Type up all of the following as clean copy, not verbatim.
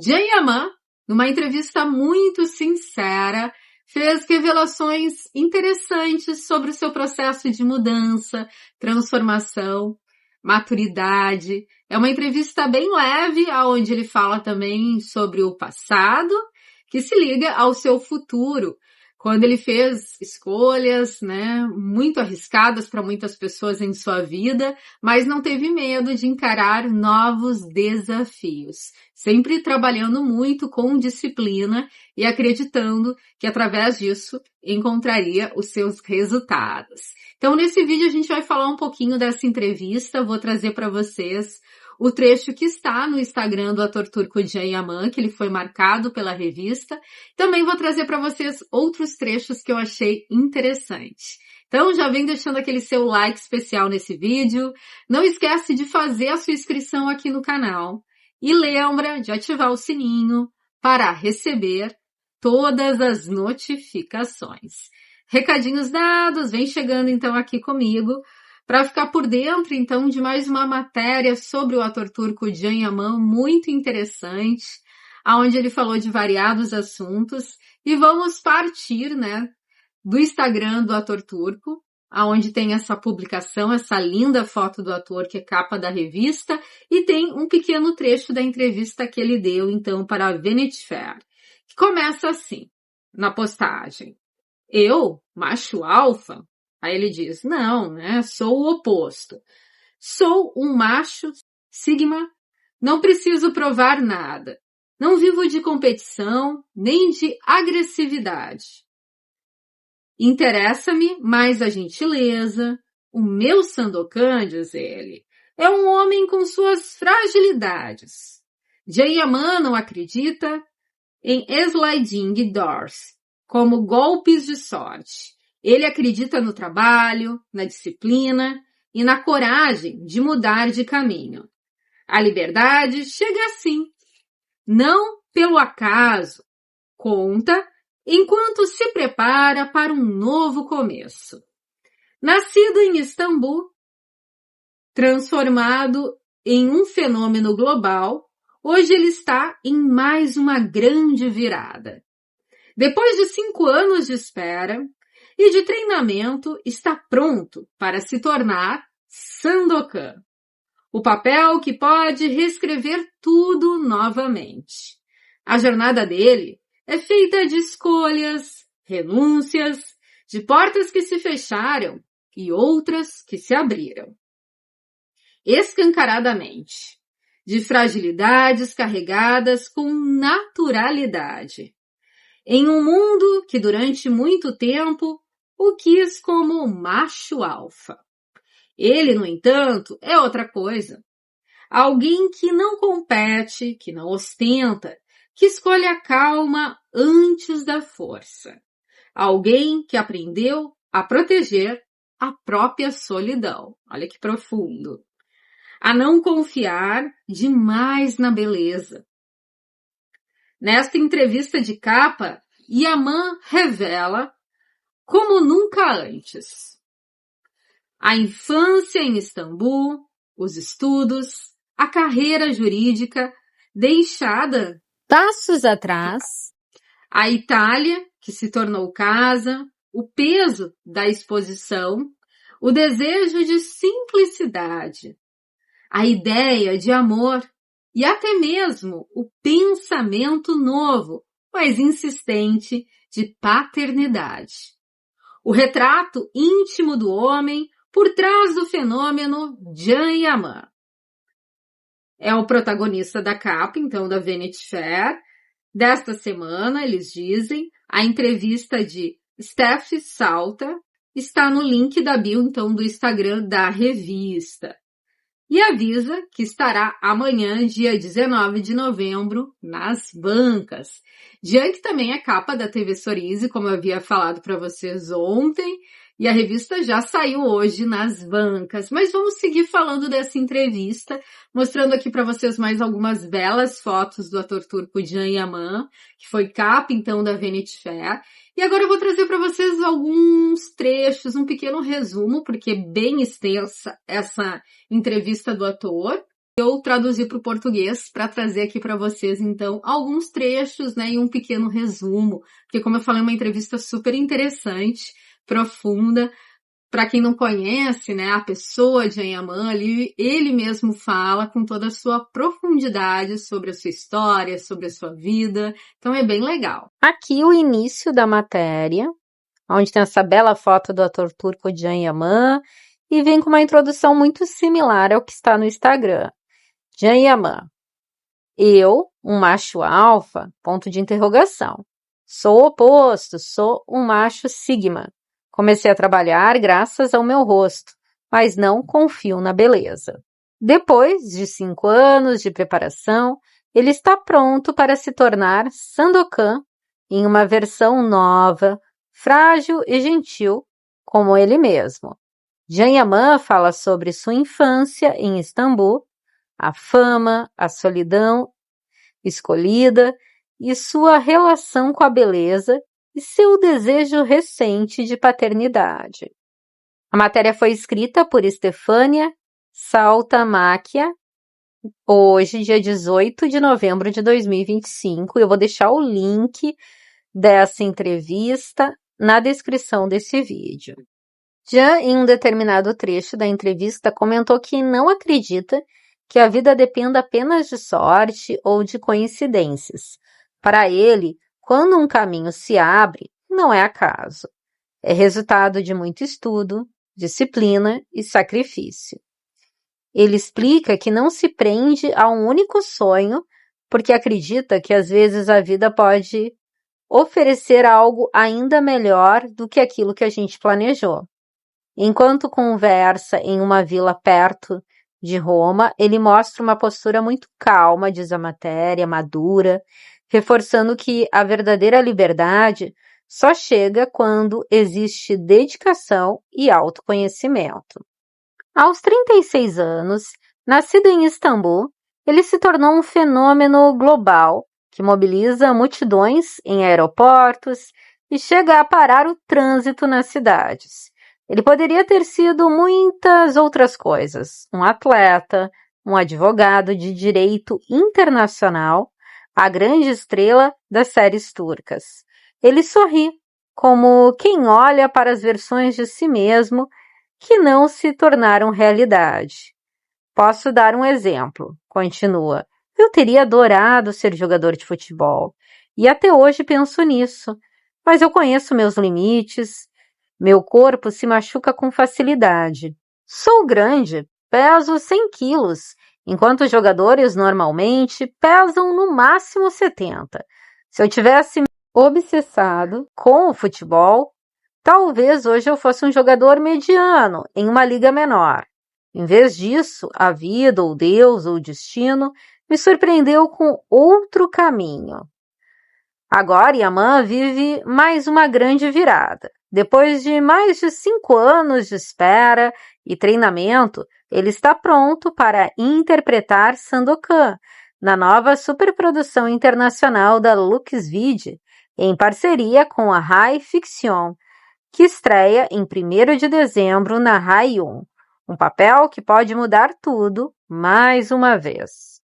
Can Yaman, numa entrevista muito sincera, fez revelações interessantes sobre o seu processo de mudança, transformação, maturidade. É uma entrevista bem leve, onde ele fala também sobre o passado, que se liga ao seu futuro, quando ele fez escolhas, muito arriscadas para muitas pessoas em sua vida, mas não teve medo de encarar novos desafios, sempre trabalhando muito com disciplina e acreditando que através disso encontraria os seus resultados. Então, nesse vídeo a gente vai falar um pouquinho dessa entrevista, vou trazer para vocês o trecho que está no Instagram do ator turco Can Yaman, que ele foi marcado pela revista. Também vou trazer para vocês outros trechos que eu achei interessantes. Então já vem deixando aquele seu like especial nesse vídeo. Não esquece de fazer a sua inscrição aqui no canal. E lembra de ativar o sininho para receber todas as notificações. Recadinhos dados, vem chegando então aqui comigo para ficar por dentro, então, de mais uma matéria sobre o ator turco Can Yaman, muito interessante, onde ele falou de variados assuntos. E vamos partir, do Instagram do ator turco, onde tem essa publicação, essa linda foto do ator, que é capa da revista, e tem um pequeno trecho da entrevista que ele deu, então, para a Vanity Fair, que começa assim, na postagem: eu, macho alfa? Aí ele diz, não, sou o oposto. Sou um macho sigma, não preciso provar nada. Não vivo de competição, nem de agressividade. Interessa-me mais a gentileza. O meu Sandokan, diz ele, é um homem com suas fragilidades. Can Yaman não acredita em sliding doors, como golpes de sorte. Ele acredita no trabalho, na disciplina e na coragem de mudar de caminho. A liberdade chega assim, não pelo acaso, conta enquanto se prepara para um novo começo. Nascido em Istambul, transformado em um fenômeno global, hoje ele está em mais uma grande virada. Depois de 5 anos de espera e de treinamento, está pronto para se tornar Sandokan, o papel que pode reescrever tudo novamente. A jornada dele é feita de escolhas, renúncias, de portas que se fecharam e outras que se abriram. Escancaradamente, de fragilidades carregadas com naturalidade. Em um mundo que durante muito tempo o quis como macho alfa. Ele, no entanto, é outra coisa. Alguém que não compete, que não ostenta, que escolhe a calma antes da força. Alguém que aprendeu a proteger a própria solidão. Olha que profundo. A não confiar demais na beleza. Nesta entrevista de capa, Yaman revela como nunca antes. A infância em Istambul, os estudos, a carreira jurídica deixada passos atrás, a Itália, que se tornou casa, o peso da exposição, o desejo de simplicidade, a ideia de amor e até mesmo o pensamento novo, mas insistente, de paternidade. O retrato íntimo do homem por trás do fenômeno Can Yaman. É o protagonista da capa, então, da Vanity Fair. Desta semana, eles dizem, a entrevista de Steph Salta está no link da bio, então, do Instagram da revista. E avisa que estará amanhã, dia 19 de novembro, nas bancas. Can, que também é capa da TV Sorrise, como eu havia falado para vocês ontem, e a revista já saiu hoje nas bancas. Mas vamos seguir falando dessa entrevista, mostrando aqui para vocês mais algumas belas fotos do ator turco Can Yaman, que foi capa, então, da Vanity Fair. E agora eu vou trazer para vocês alguns trechos, um pequeno resumo, porque é bem extensa essa entrevista do ator. eu traduzi para o português para trazer aqui para vocês, então, alguns trechos, né, e um pequeno resumo, porque como eu falei, é uma entrevista super interessante, profunda. Para quem não conhece, né, a pessoa de Anyaman, ele mesmo fala com toda a sua profundidade sobre a sua história, sobre a sua vida, então é bem legal. Aqui o início da matéria, onde tem essa bela foto do ator turco de Anyaman, e vem com uma introdução muito similar ao que está no Instagram. Can Yaman. Eu, um macho alfa, ponto de interrogação. Sou o oposto, sou um macho sigma. Comecei a trabalhar graças ao meu rosto, mas não confio na beleza. Depois de 5 anos de preparação, ele está pronto para se tornar Sandokan em uma versão nova, frágil e gentil, como ele mesmo. Can Yaman fala sobre sua infância em Istambul, a fama, a solidão escolhida e sua relação com a beleza e seu desejo recente de paternidade. A matéria foi escrita por Stefania Saltamacchia, hoje, dia 18 de novembro de 2025. Eu vou deixar o link dessa entrevista na descrição desse vídeo. Can, em um determinado trecho da entrevista, comentou que não acredita que a vida dependa apenas de sorte ou de coincidências. Para ele, quando um caminho se abre, não é acaso. É resultado de muito estudo, disciplina e sacrifício. Ele explica que não se prende a um único sonho, porque acredita que às vezes a vida pode oferecer algo ainda melhor do que aquilo que a gente planejou. Enquanto conversa em uma vila perto de Roma, ele mostra uma postura muito calma, diz a matéria, madura, reforçando que a verdadeira liberdade só chega quando existe dedicação e autoconhecimento. Aos 36 anos, nascido em Istambul, ele se tornou um fenômeno global que mobiliza multidões em aeroportos e chega a parar o trânsito nas cidades. Ele poderia ter sido muitas outras coisas, um atleta, um advogado de direito internacional, a grande estrela das séries turcas. Ele sorri, como quem olha para as versões de si mesmo que não se tornaram realidade. Posso dar um exemplo, continua. Eu teria adorado ser jogador de futebol, e até hoje penso nisso, mas eu conheço meus limites. Meu corpo se machuca com facilidade. Sou grande, peso 100 quilos, enquanto os jogadores normalmente pesam no máximo 70. Se eu tivesse obsessado com o futebol, talvez hoje eu fosse um jogador mediano em uma liga menor. Em vez disso, a vida, ou Deus, ou o destino, me surpreendeu com outro caminho. Agora, Yaman vive mais uma grande virada. Depois de mais de 5 anos de espera e treinamento, ele está pronto para interpretar Sandokan na nova superprodução internacional da LuxVid, em parceria com a Rai Fiction, que estreia em 1º de dezembro na Rai 1. Um papel que pode mudar tudo, mais uma vez.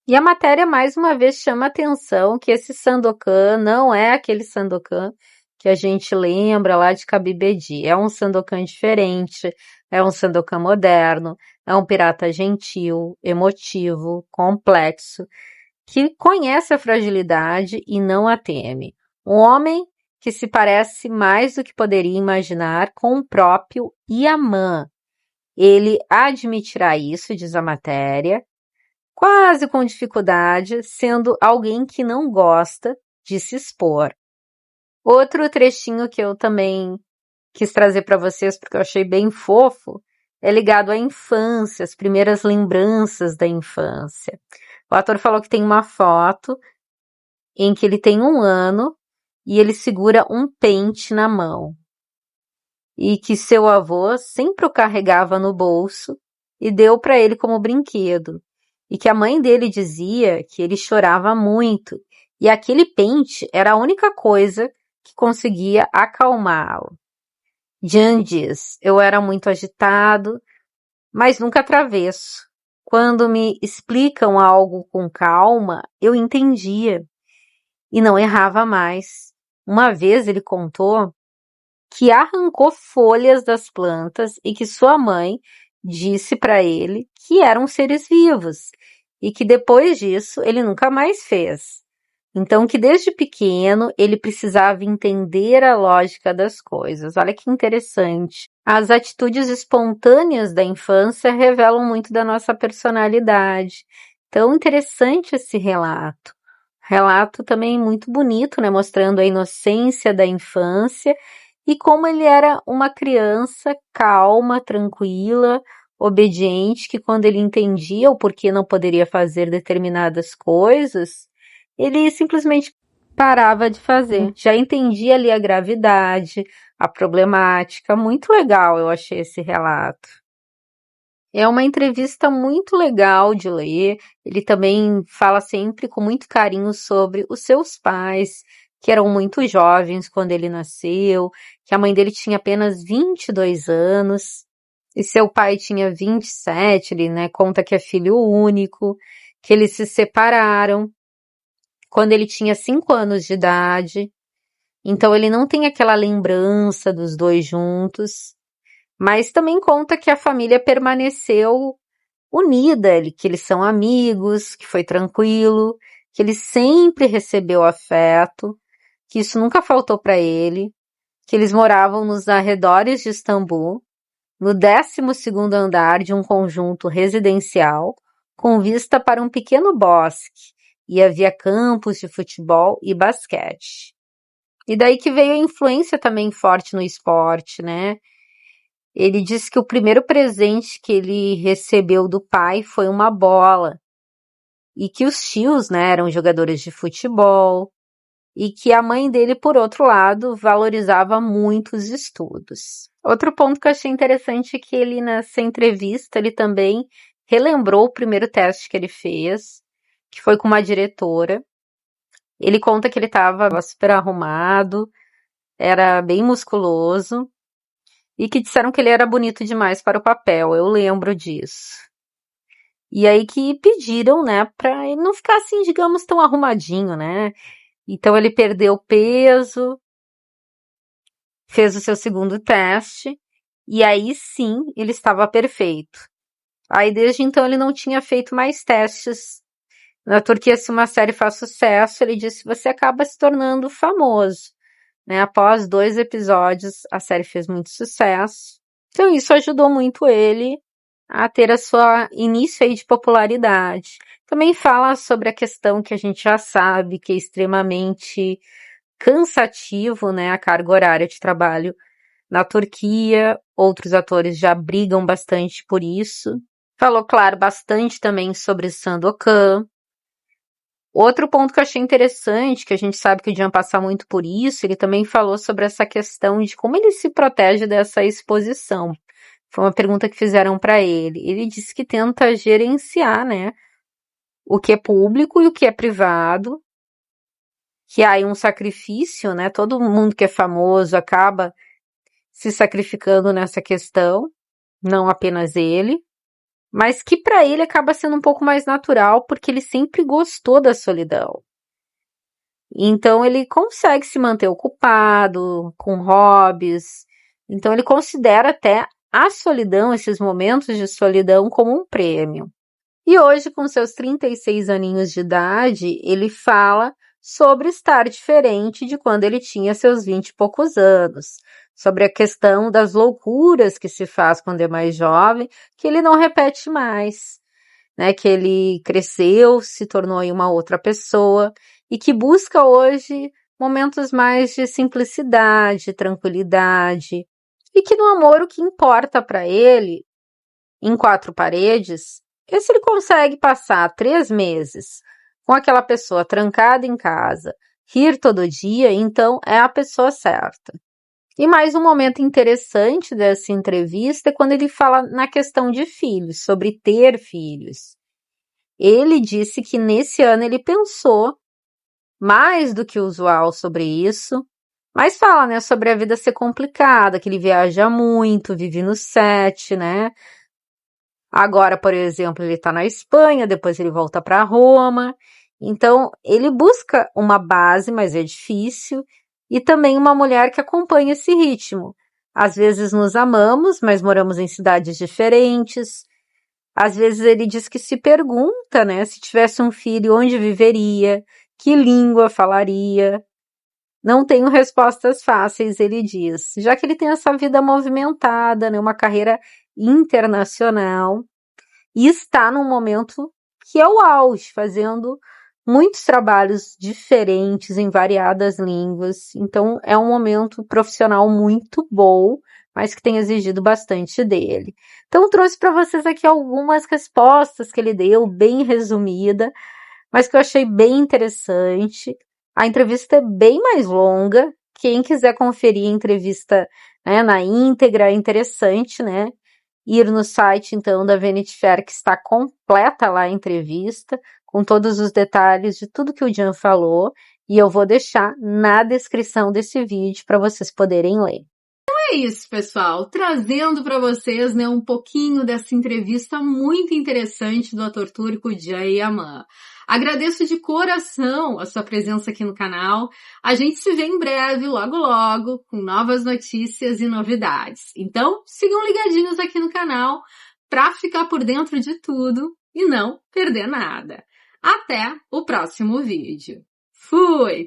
E a matéria, mais uma vez, chama a atenção que esse Sandokan não é aquele Sandokan que a gente lembra lá de Kabibedi. É um Sandokan diferente, é um Sandokan moderno, é um pirata gentil, emotivo, complexo, que conhece a fragilidade e não a teme. Um homem que se parece mais do que poderia imaginar com o próprio Yaman. Ele admitirá isso, diz a matéria, quase com dificuldade, sendo alguém que não gosta de se expor. Outro trechinho que eu também quis trazer para vocês, porque eu achei bem fofo, é ligado à infância, as primeiras lembranças da infância. O ator falou que tem uma foto em que ele tem 1 ano e ele segura um pente na mão. E que seu avô sempre o carregava no bolso e deu para ele como brinquedo. E que a mãe dele dizia que ele chorava muito, e aquele pente era a única coisa que conseguia acalmá-lo. Can diz, eu era muito agitado, mas nunca travesso. Quando me explicam algo com calma, eu entendia e não errava mais. Uma vez ele contou que arrancou folhas das plantas e que sua mãe disse para ele que eram seres vivos e que depois disso ele nunca mais fez. Então, que desde pequeno ele precisava entender a lógica das coisas. Olha que interessante. As atitudes espontâneas da infância revelam muito da nossa personalidade. Então, interessante esse relato. Relato também muito bonito, né? Mostrando a inocência da infância e como ele era uma criança calma, tranquila, obediente, que quando ele entendia o porquê não poderia fazer determinadas coisas, ele simplesmente parava de fazer. Já entendia ali a gravidade, a problemática. Muito legal, eu achei esse relato. É uma entrevista muito legal de ler. Ele também fala sempre com muito carinho sobre os seus pais, que eram muito jovens quando ele nasceu, que a mãe dele tinha apenas 22 anos e seu pai tinha 27. Ele, né, conta que é filho único, que eles se separaram quando ele tinha 5 anos de idade. Então ele não tem aquela lembrança dos dois juntos, mas também conta que a família permaneceu unida, que eles são amigos, que foi tranquilo, que ele sempre recebeu afeto, que isso nunca faltou para ele, que eles moravam nos arredores de Istambul, no 12º andar de um conjunto residencial, com vista para um pequeno bosque, e havia campos de futebol e basquete. E daí que veio a influência também forte no esporte, né? Ele disse que o primeiro presente que ele recebeu do pai foi uma bola. E que os tios, né, eram jogadores de futebol. E que a mãe dele, por outro lado, valorizava muito os estudos. Outro ponto que eu achei interessante é que ele, nessa entrevista, ele também relembrou o primeiro teste que ele fez, que foi com uma diretora. Ele conta que ele estava super arrumado, era bem musculoso, e que disseram que ele era bonito demais para o papel, eu lembro disso. E aí que pediram, né, pra ele não ficar assim, digamos, tão arrumadinho, né? Então ele perdeu peso, fez o seu segundo teste, e aí sim ele estava perfeito. Aí desde então ele não tinha feito mais testes. Na Turquia, se uma série faz sucesso, ele disse, você acaba se tornando famoso. Né? Após 2 episódios, a série fez muito sucesso. Então isso ajudou muito ele a ter a sua início aí de popularidade. Também fala sobre a questão que a gente já sabe, que é extremamente cansativo, né? A carga horária de trabalho na Turquia. Outros atores já brigam bastante por isso. Falou, claro, bastante também sobre Sandokan. Outro ponto que eu achei interessante, que a gente sabe que o Jean passa muito por isso, ele também falou sobre essa questão de como ele se protege dessa exposição. Foi uma pergunta que fizeram para ele. Ele disse que tenta gerenciar, né, o que é público e o que é privado, que há aí um sacrifício, né, todo mundo que é famoso acaba se sacrificando nessa questão, não apenas ele, mas que para ele acaba sendo um pouco mais natural, porque ele sempre gostou da solidão. Então ele consegue se manter ocupado, com hobbies. Então ele considera até a solidão, esses momentos de solidão, como um prêmio. E hoje, com seus 36 aninhos de idade, ele fala sobre estar diferente de quando ele tinha seus 20 e poucos anos. Sobre a questão das loucuras que se faz quando é mais jovem, que ele não repete mais. Né, que ele cresceu, se tornou aí uma outra pessoa e que busca hoje momentos mais de simplicidade, tranquilidade e que no amor o que importa para ele, em 4 paredes, é se ele consegue passar 3 meses com aquela pessoa trancada em casa, rir todo dia, então é a pessoa certa. E mais um momento interessante dessa entrevista é quando ele fala na questão de filhos, sobre ter filhos. Ele disse que nesse ano ele pensou mais do que o usual sobre isso, mas fala, né, sobre a vida ser complicada, que ele viaja muito, vive no set, né? Agora, por exemplo, ele está na Espanha, depois ele volta para Roma. Então, ele busca uma base, mas é difícil, e também uma mulher que acompanha esse ritmo. Às vezes nos amamos, mas moramos em cidades diferentes. Às vezes ele diz que se pergunta, né, se tivesse um filho, onde viveria, que língua falaria. Não tenho respostas fáceis, ele diz, já que ele tem essa vida movimentada, né, uma carreira internacional, e está num momento que é o auge, fazendo muitos trabalhos diferentes em variadas línguas. Então, é um momento profissional muito bom, mas que tem exigido bastante dele. Então, trouxe para vocês aqui algumas respostas que ele deu, bem resumida, mas que eu achei bem interessante. A entrevista é bem mais longa. Quem quiser conferir a entrevista, né, na íntegra, é interessante, né? Ir no site, então, da Vanity Fair, que está completa lá a entrevista, com todos os detalhes de tudo que o Jean falou, e eu vou deixar na descrição desse vídeo para vocês poderem ler. É isso, pessoal, trazendo para vocês, né, um pouquinho dessa entrevista muito interessante do ator turco Can Yaman. Agradeço de coração a sua presença aqui no canal. A gente se vê em breve, logo logo, com novas notícias e novidades. Então, sigam ligadinhos aqui no canal para ficar por dentro de tudo e não perder nada. Até o próximo vídeo. Fui!